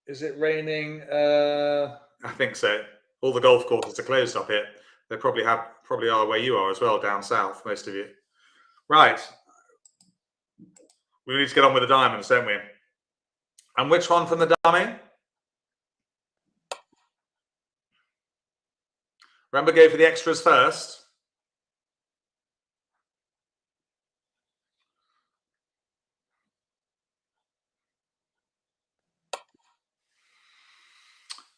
Is it raining? I think so. All the golf courses are closed up here. They probably are where you are as well, down south, most of you. Right. We need to get on with the diamonds, don't we? And which one from the dummy? Remember, go for the extras first.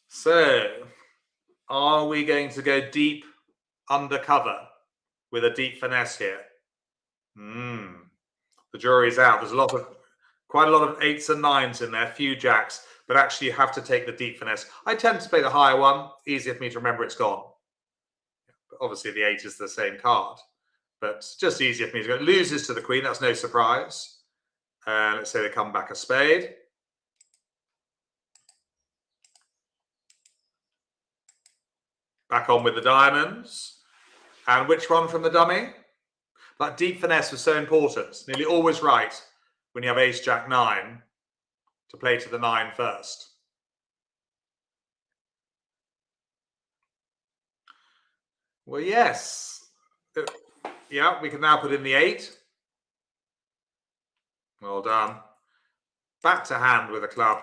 So, are we going to go deep undercover with a deep finesse here? The jury's out. There's quite a lot of 8s and 9s in there, few jacks, but actually you have to take the deep finesse. I tend to play the higher one. Easier for me to remember it's gone. But obviously the 8 is the same card, but it's just easier for me to go. It loses to the queen. That's no surprise. Let's say they come back a spade. Back on with the diamonds. And which one from the dummy? That deep finesse was so important. It's nearly always right when you have ace, jack, 9 to play to the 9 first. Well, yes. Yeah, we can now put in the 8. Well done. Back to hand with a club.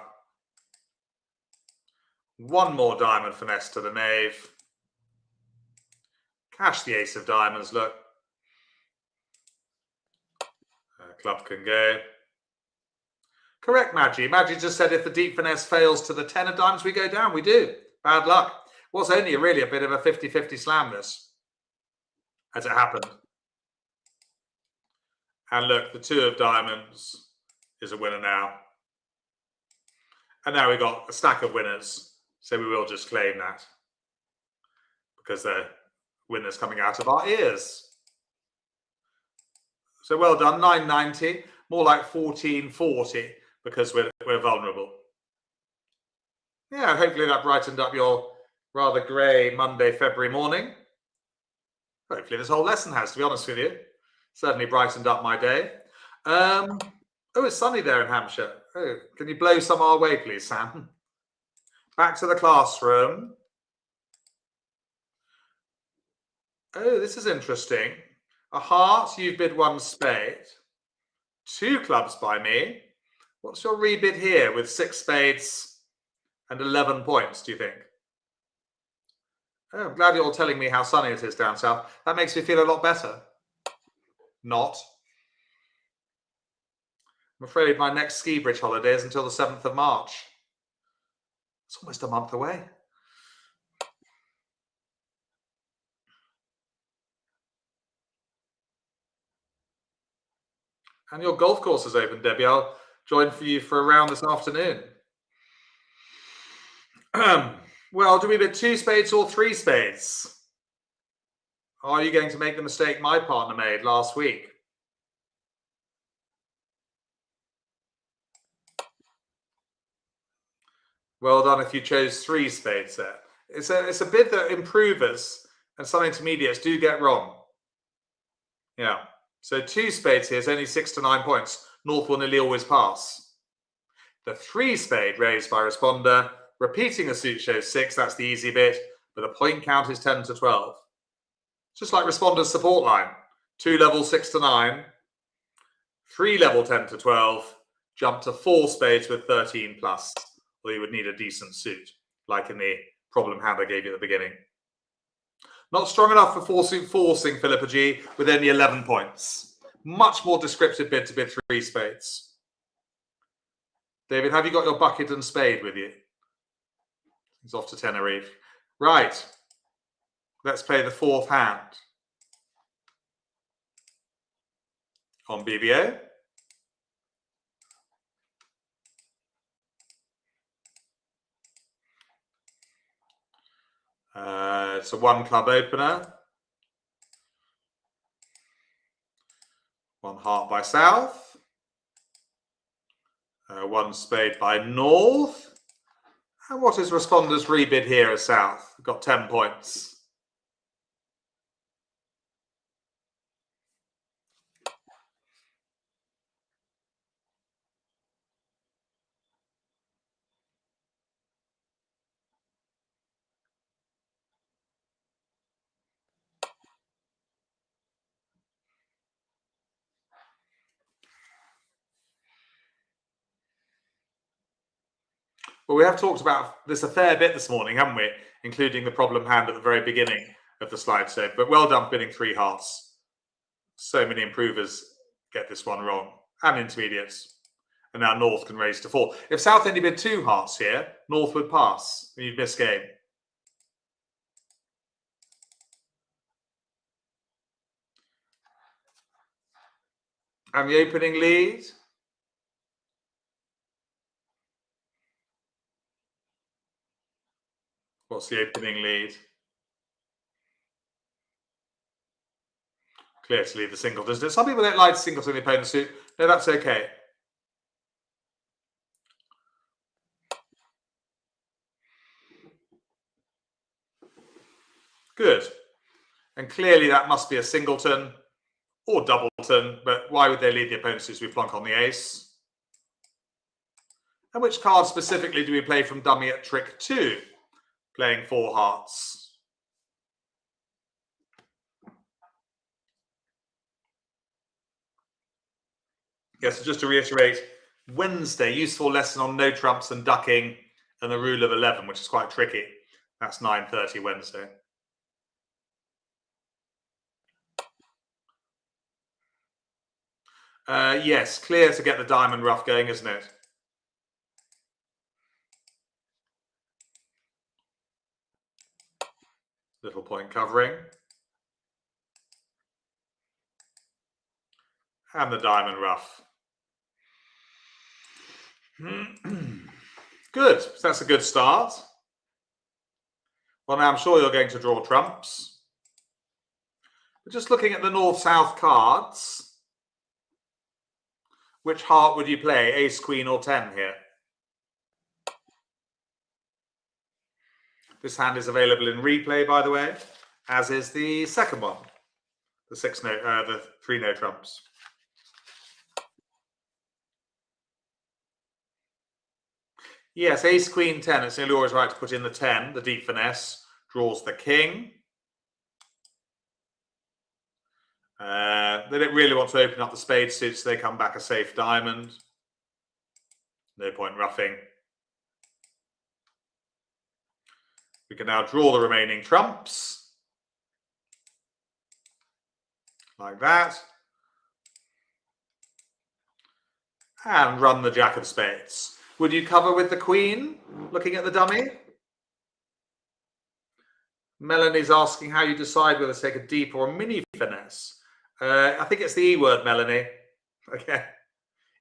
One more diamond finesse to the knave. Cash the ace of diamonds, look. Club can go. Correct, Maggie. Maggie just said if the deep finesse fails to the 10 of diamonds, we go down. We do. Bad luck. was only really a bit of a 50-50 slam this, as it happened. And look, the 2 of diamonds is a winner now. And now we've got a stack of winners, so we will just claim that, because they're winners coming out of our ears. So well done, 990, more like 1440, because we're vulnerable. Yeah, hopefully that brightened up your rather grey Monday, February morning. Hopefully this whole lesson has, to be honest with you. Certainly brightened up my day. Oh, it's sunny there in Hampshire. Oh, can you blow some our way, please, Sam? Back to the classroom. Oh, this is interesting. A heart, you've bid 1 spade. 2 clubs by me. What's your rebid here with 6 spades and 11 points, do you think? Oh, I'm glad you're all telling me how sunny it is down south. That makes me feel a lot better. Not. I'm afraid my next ski bridge holiday is until the 7th of March. It's almost a month away. And your golf course is open, Debbie. I'll join for you for a round this afternoon. Well, do we bid 2 spades or 3 spades? Are you going to make the mistake my partner made last week? Well done if you chose 3 spades there. It's a bid that improvers and some intermediates do get wrong. Yeah. So 2 spades here is only 6 to 9 points. North will nearly always pass. The 3 spade raised by responder, repeating a suit shows 6, that's the easy bit, but the point count is 10 to 12. Just like responder's support line. 2 level 6 to 9, 3 level 10 to 12, jump to 4 spades with 13 plus. Or you would need a decent suit, like in the problem hand I gave you at the beginning. Not strong enough for forcing Philippa G with only 11 points. Much more descriptive bid to bid 3 spades. David, have you got your bucket and spade with you? He's off to Tenerife. Right. Let's play the 4th hand on BBO. It's a 1 club opener. 1 heart by South. 1 spade by North. And what is responder's rebid here as South? Got 10 points. Well, we have talked about this a fair bit this morning, haven't we? Including the problem hand at the very beginning of the slideshow. But well done bidding 3 hearts. So many improvers get this one wrong, and intermediates. And now North can raise to 4. If South only bid 2 hearts here, North would pass. You'd miss game. And the opening lead. What's the opening lead? Clear to leave the singleton. Some people don't like singleton in the opponent's suit. No, that's okay. Good. And clearly that must be a singleton or doubleton, but why would they leave the opponent's suit? We plonk on the ace. And which card specifically do we play from dummy at trick 2? Playing 4 hearts. Yes, so just to reiterate, Wednesday, useful lesson on no trumps and ducking and the rule of 11, which is quite tricky. That's 9:30 Wednesday. Yes, clear to get the diamond rough going, isn't it? point covering. And the diamond ruff. Good. So that's a good start. Well, now I'm sure you're going to draw trumps. But just looking at the north-south cards, which heart would you play? Ace, queen, or 10 here? This hand is available in replay, by the way, as is the second one, the 3-note trumps. Yes, ace, queen, 10. It's nearly always right to put in the 10. The deep finesse draws the king. They don't really want to open up the spade suit, so they come back a safe diamond. No point roughing. We can now draw the remaining trumps. Like that. And run the jack of spades. Would you cover with the queen, looking at the dummy? Melanie's asking how you decide whether to take a deep or a mini finesse. I think it's the E word, Melanie. Okay.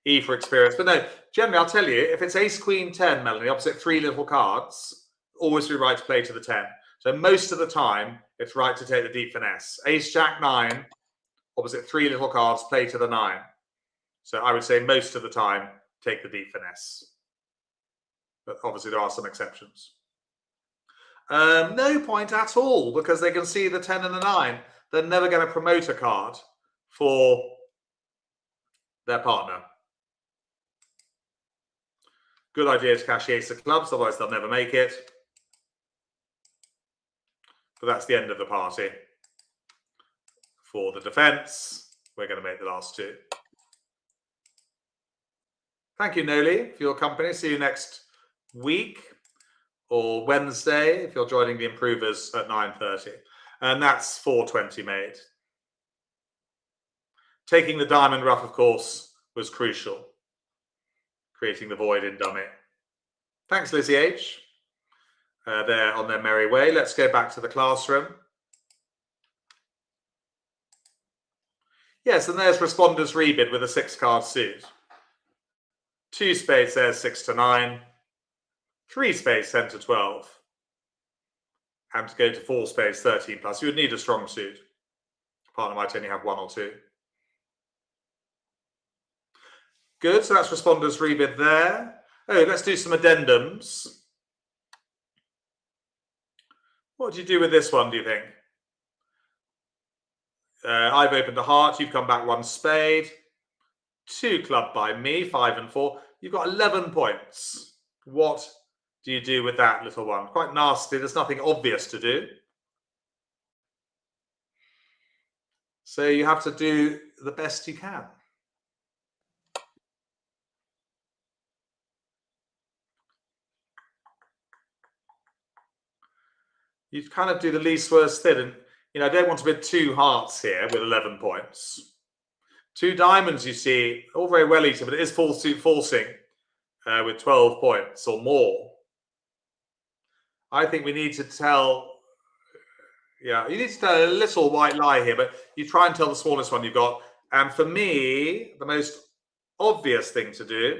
E for experience. But no, generally, I'll tell you, if it's ace, queen, 10, Melanie, opposite 3 little cards, always be right to play to the 10. So most of the time, it's right to take the deep finesse. Ace, jack, 9, opposite 3 little cards, play to the 9. So I would say most of the time, take the deep finesse. But obviously, there are some exceptions. No point at all, because they can see the 10 and the 9. They're never going to promote a card for their partner. Good idea to cash the ace of clubs, otherwise they'll never make it. But that's the end of the party. For the defense, we're going to make the last 2. Thank you, Noli, for your company. See you next week or Wednesday if you're joining the improvers at 9:30. And that's 420 made. Taking the diamond ruff, of course, was crucial. Creating the void in dummy. Thanks, Lizzie H. They're on their merry way. Let's go back to the classroom. Yes, and there's Responders Rebid with a 6-card suit. 2 spades there, 6 to 9. 3 spades, 10 to 12. And to go to 4 spades, 13 plus. You would need a strong suit. Partner might only have 1 or 2. Good, so that's Responders Rebid there. Oh, let's do some addendums. What do you do with this one, do you think? I've opened a heart. You've come back 1 spade. 2 club by me, 5 and 4. You've got 11 points. What do you do with that little one? Quite nasty. There's nothing obvious to do. So you have to do the best you can. You kind of do the least worst thing. And, you know, I don't want to bid 2 hearts here with 11 points. 2 diamonds, you see, all very well eaten, but it is full suit forcing with 12 points or more. I think we need to tell, you need to tell a little white lie here, but you try and tell the smallest one you've got. And for me, the most obvious thing to do,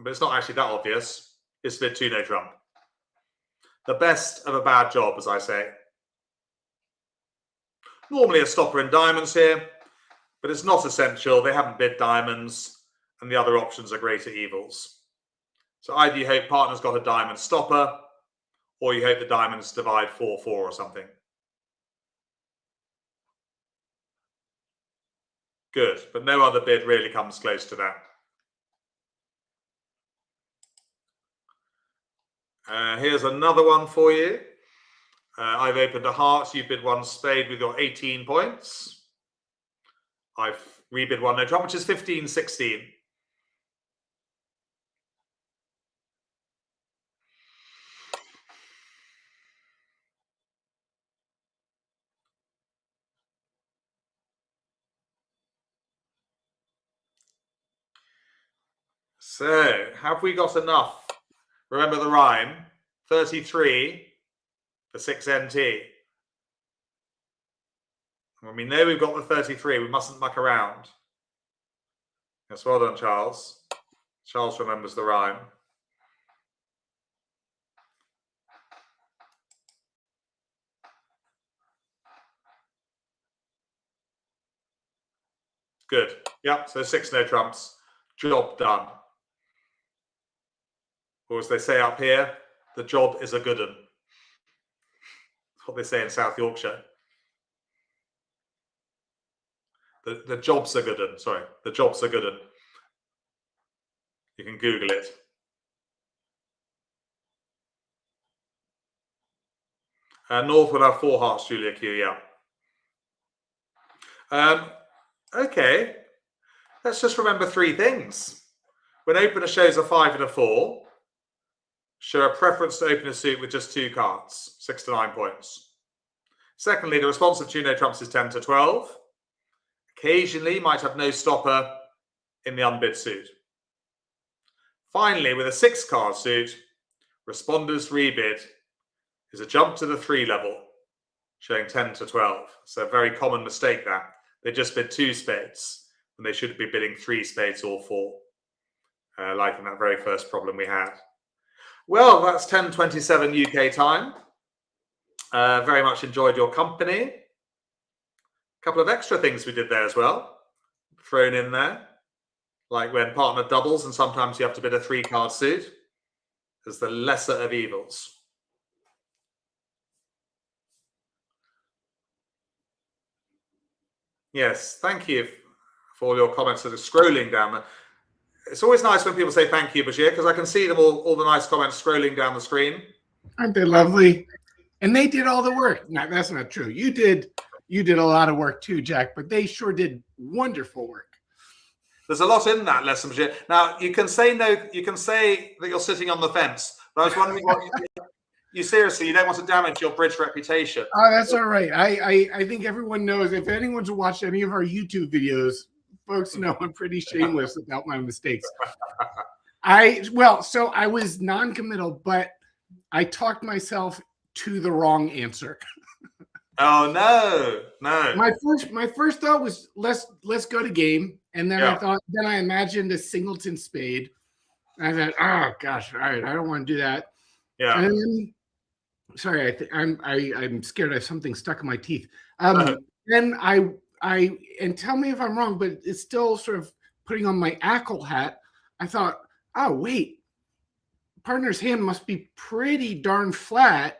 but it's not actually that obvious, is to bid 2-no trump. The best of a bad job, as I say. Normally a stopper in diamonds here, but it's not essential. They haven't bid diamonds, and the other options are greater evils. So either you hope partner's got a diamond stopper, or you hope the diamonds divide 4-4 or something. Good, but no other bid really comes close to that. Here's another one for you. I've opened a heart. You've bid 1 spade with your 18 points. I've rebid 1 no trump, which is 15-16. So, have we got enough? Remember the rhyme, 33 for 6 NT. When we know we've got the 33, we mustn't muck around. Yes, well done, Charles. Charles remembers the rhyme. Good. Yeah, so 6 no trumps. Job done. Or as they say up here, the job is a good one. That's what they say in South Yorkshire. The job's a good one. Sorry, the job's a good one. You can Google it. North would have 4 hearts, Julia Q, yeah. Okay. Let's just remember 3 things. When opener shows a 5 and a 4, show a preference to open a suit with just 2 cards, 6 to 9 points. Secondly, the response of 2 no trumps is 10 to 12. Occasionally, might have no stopper in the unbid suit. Finally, with a 6 card suit, responder's rebid is a jump to the 3 level, showing 10 to 12. So a very common mistake that. They just bid 2 spades when they should be bidding 3 spades or 4, like in that very first problem we had. Well, that's 10:27 UK time. Very much enjoyed your company. A couple of extra things we did there as well, thrown in there, like when partner doubles and sometimes you have to bid a 3 card suit as the lesser of evils. Yes, thank you for all your comments that are scrolling down there. It's always nice when people say thank you, Bashir, because I can see them all the nice comments scrolling down the screen. Aren't they lovely? And they did all the work. No, that's not true. You did a lot of work too, Jack, but they sure did wonderful work. There's a lot in that lesson, Bashir. Now, you can say no, you can say that you're sitting on the fence, but I was wondering what you seriously, you don't want to damage your bridge reputation. Oh, that's all right. I think everyone knows, if anyone's watched any of our YouTube videos, folks know I'm pretty shameless about my mistakes. So I was non-committal, but I talked myself to the wrong answer. Oh no. My first thought was let's go to game, and then I imagined a singleton spade. I thought, oh gosh, all right, I don't want to do that. Yeah. And then, sorry, I'm scared I have something stuck in my teeth. Then and tell me if I'm wrong, but it's still sort of putting on my Ackle hat. I thought, oh wait, partner's hand must be pretty darn flat.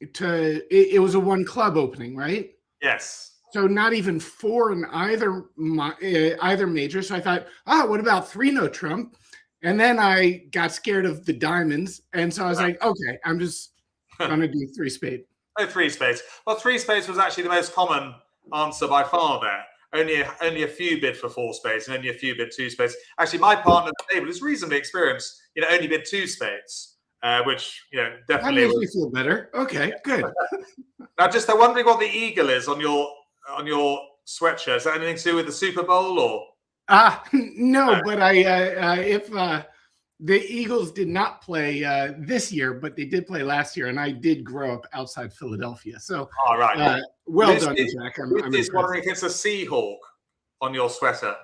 It was a 1 club opening, right? Yes. So not even 4 in either major. So I thought, what about 3 no trump? And then I got scared of the diamonds, and so I was like, okay, I'm just gonna do 3 spade. Oh, 3 spades. Well, 3 spades was actually the most common answer by far there. Only a few bid for 4 spades and only a few bid 2 spades. Actually, my partner at the table is reasonably experienced. Only bid 2 spades, which definitely that makes me feel better. Okay, good. Now, just they're wondering what the eagle is on your sweatshirt. Is that anything to do with the Super Bowl or? No, but if the Eagles did not play this year, but they did play last year, and I did grow up outside Philadelphia. So, all right. Well done, Jack. I'm just wondering if it's a Seahawk on your sweater.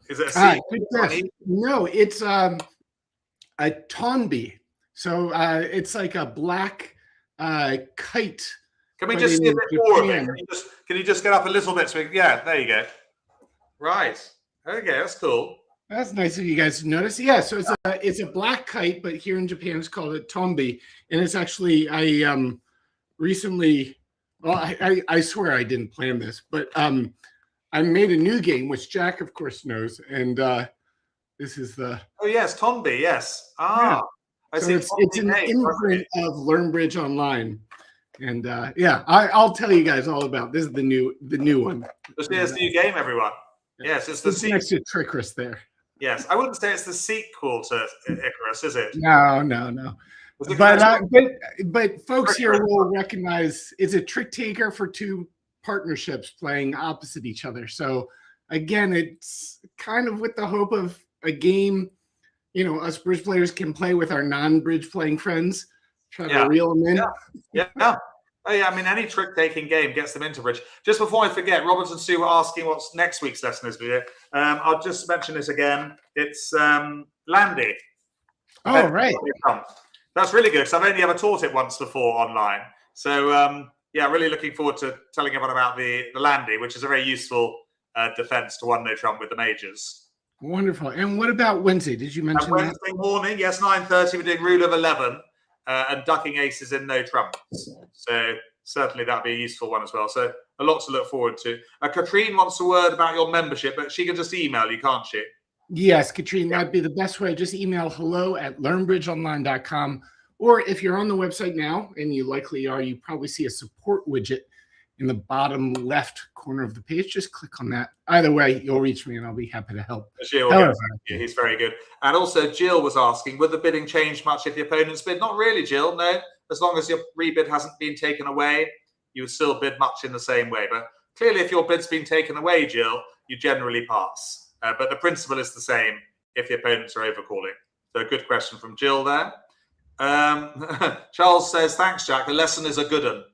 Is it a Seahawk? No, it's a Tonby. So it's like a black kite. Can we just see a bit more of it? Can you just get up a little bit? Yeah, there you go. Right. Okay, that's cool. That's nice of you guys to notice. Yeah, so it's a black kite, but here in Japan it's called a tombi, and it's actually recently. Well, I swear I didn't plan this, but I made a new game which Jack, of course, knows, and this is the. Oh yes, tombi. Yes. Yeah. So it's an imprint of LearnBridge Online, and I'll tell you guys all about this. Is the new one. This is the new game, everyone. Yes, it's the next to Trickress there. Yes, I wouldn't say it's the sequel to Icarus, is it? No. But folks here will recognize it's a trick taker for 2 partnerships playing opposite each other. So again, it's kind of with the hope of a game, us bridge players can play with our non-bridge playing friends, try to reel them in. Yeah. Oh yeah, I mean, any trick-taking game gets them into bridge. Just before I forget, Robert and Sue were asking what's next week's lesson is. I'll just mention this again. It's Landy. Oh, right. That's really good because I've only ever taught it once before online. So yeah, really looking forward to telling everyone about the Landy, which is a very useful defense to one no trump with the majors. Wonderful. And what about Wednesday? Did you mention Wednesday morning? Yes, 9:30. We're doing rule of 11 and ducking aces in no trumps. So certainly that'll be a useful one as well. So a lot to look forward to. Katrine wants a word about your membership, but she can just email you, can't she? Yes, Katrine, that'd be the best way. Just email hello@learnbridgeonline.com. Or if you're on the website now, and you likely are, you probably see a support widget in the bottom left corner of the page. Just click on that. Either way, you'll reach me and I'll be happy to help. He's very good. And also Jill was asking, would the bidding change much if the opponent's bid? Not really, Jill, no. As long as your rebid hasn't been taken away, you would still bid much in the same way. But clearly if your bid's been taken away, Jill, you generally pass. But the principle is the same if the opponents are overcalling. So a good question from Jill there. Charles says, thanks, Jack. The lesson is a good one.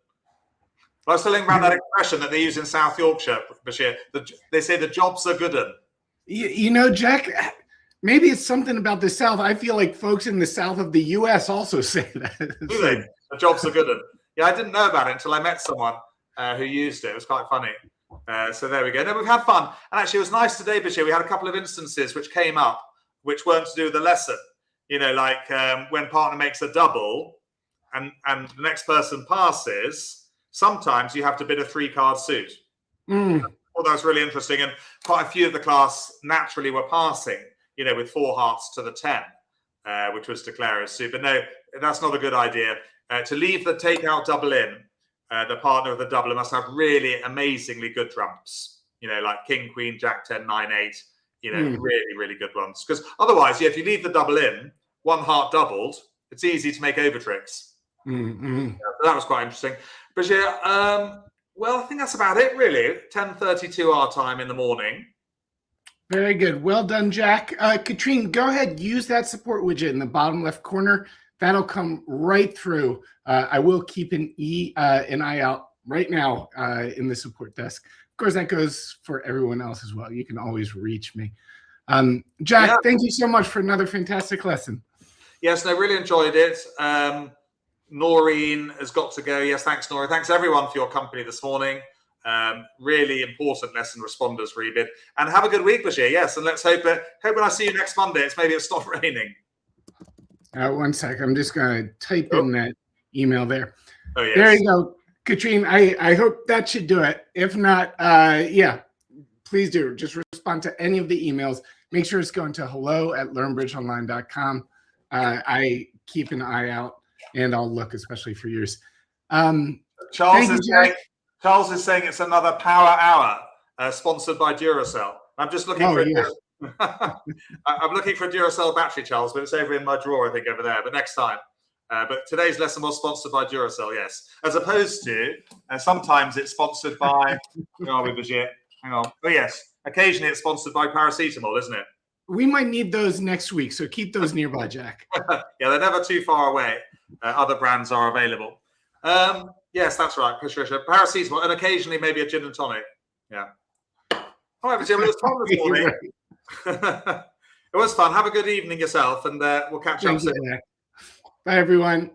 I was telling about that expression that they use in South Yorkshire, Bashir. They say the job's a good one. You know, Jack, maybe it's something about the South. I feel like folks in the South of the U.S. also say that. Do they? The job's a good one. Yeah, I didn't know about it until I met someone who used it. It was quite funny. So there we go. No, we've had fun. And actually, it was nice today, Bashir. We had a couple of instances which came up, which weren't to do with the lesson. You know, like when partner makes a double and the next person passes, sometimes you have to bid a 3-card suit. Well, that was really interesting. And quite a few of the class naturally were passing, you know, with 4 hearts to the 10, which was declare as suit. But no, that's not a good idea. To leave the takeout double in, the partner of the doubler must have really amazingly good trumps, you know, like king, queen, jack, 10, 9, 8, you know, really, really good ones. Because otherwise, yeah, if you leave the double in, 1 heart doubled, it's easy to make over tricks. That was quite interesting. But yeah, well, I think that's about it, really. 10:32 our time in the morning. Very good. Well done, Jack. Katrine, go ahead. Use that support widget in the bottom left corner. That'll come right through. I will keep an eye out right now in the support desk. Of course, that goes for everyone else as well. You can always reach me. Jack, thank you so much for another fantastic lesson. Yes, no, really enjoyed it. Noreen has got to go. Yes, thanks, Noreen. Thanks, everyone, for your company this morning. Really important lesson, responders rebid. And have a good week, Bashir. Yes, and let's hope when I see you next Monday, it's stopped raining. 1 sec. I'm just going to type in that email there. Oh, yes. There you go. Katrine, I hope that should do it. If not, yeah, please do. Just respond to any of the emails. Make sure it's going to hello@learnbridgeonline.com. I keep an eye out, and I'll look especially for yours. Charles is saying it's another power hour sponsored by Duracell. I'm just looking for I'm looking for a Duracell battery, Charles, but it's over in my drawer, I think, over there. But next time. But today's lesson was sponsored by Duracell, yes. As opposed to, sometimes it's sponsored by, where are we, Bashir? Hang on. Oh, yes. Occasionally it's sponsored by paracetamol, isn't it? We might need those next week, so keep those nearby, Jack. Yeah, they're never too far away. Other brands are available. Yes, that's right, Patricia. Paracetamol, and occasionally maybe a gin and tonic. Yeah. All right, Jim, it was fun this morning. It was fun. Have a good evening yourself, and we'll catch up soon. Bye, everyone.